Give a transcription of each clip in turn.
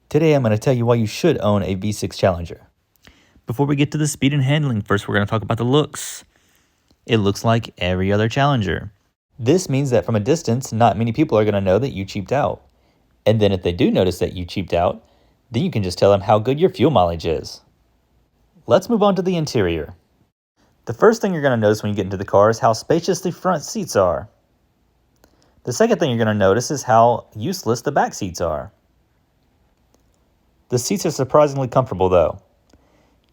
Today I'm going to tell you why you should own a V6 Challenger. Before we get to the speed and handling, first we're going to talk about the looks. It looks like every other Challenger. This means that from a distance, not many people are going to know that you cheaped out. And then if they do notice that you cheaped out, then you can just tell them how good your fuel mileage is. Let's move on to the interior. The first thing you're going to notice when you get into the car is how spacious the front seats are. The second thing you're going to notice is how useless the back seats are. The seats are surprisingly comfortable though.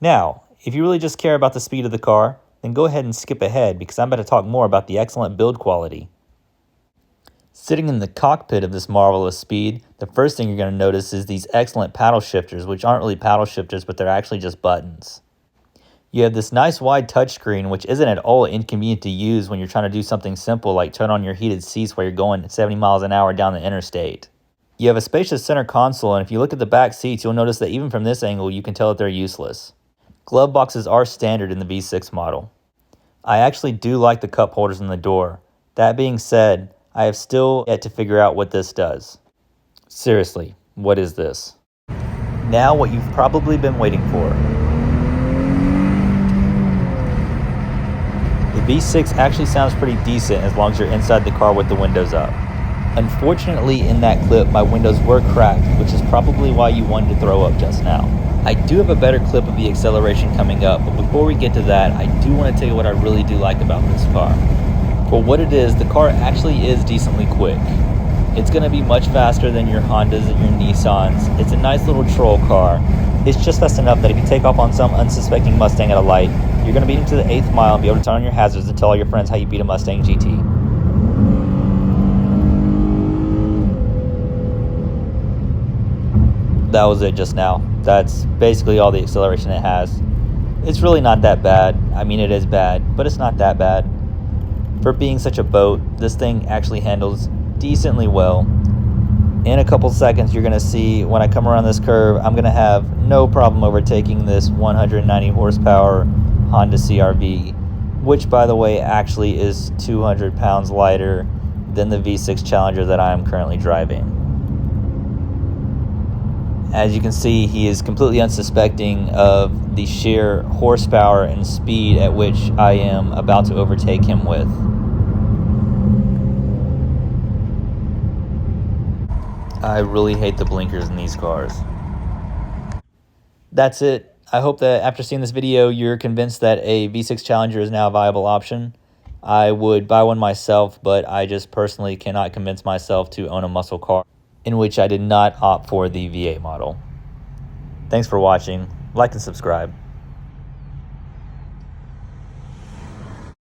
Now, if you really just care about the speed of the car, then go ahead and skip ahead because I'm about to talk more about the excellent build quality. Sitting in the cockpit of this marvelous speed, the first thing you're going to notice is these excellent paddle shifters, which aren't really paddle shifters, but they're actually just buttons. You have this nice wide touchscreen, which isn't at all inconvenient to use when you're trying to do something simple like turn on your heated seats while you're going 70 miles an hour down the interstate. You have a spacious center console, and if you look at the back seats, you'll notice that even from this angle, you can tell that they're useless. Glove boxes are standard in the V6 model. I actually do like the cup holders in the door. That being said, I have still yet to figure out what this does. Seriously, what is this? Now what you've probably been waiting for. The V6 actually sounds pretty decent as long as you're inside the car with the windows up. Unfortunately, in that clip, my windows were cracked, which is probably why you wanted to throw up just now. I do have a better clip of the acceleration coming up, but before we get to that, I do want to tell you what I really do like about this car. For what it is, the car actually is decently quick. It's going to be much faster than your Hondas and your Nissans. It's a nice little troll car. It's just fast enough that if you take off on some unsuspecting Mustang at a light, you're going to beat him to the 8th mile and be able to turn on your hazards and tell all your friends how you beat a Mustang GT. That was it just now. That's basically all the acceleration it has. It's really not that bad. I mean, it is bad, but it's not that bad. For being such a boat, this thing actually handles decently well. In a couple seconds, you're going to see when I come around this curve, I'm going to have no problem overtaking this 190 horsepower Honda CR-V, which, by the way, actually is 200 pounds lighter than the V6 Challenger that I am currently driving. As you can see, he is completely unsuspecting of the sheer horsepower and speed at which I am about to overtake him with. I really hate the blinkers in these cars. That's it. I hope that after seeing this video, you're convinced that a V6 Challenger is now a viable option. I would buy one myself, but I just personally cannot convince myself to own a muscle car in which I did not opt for the V8 model. Thanks for watching. Like and subscribe.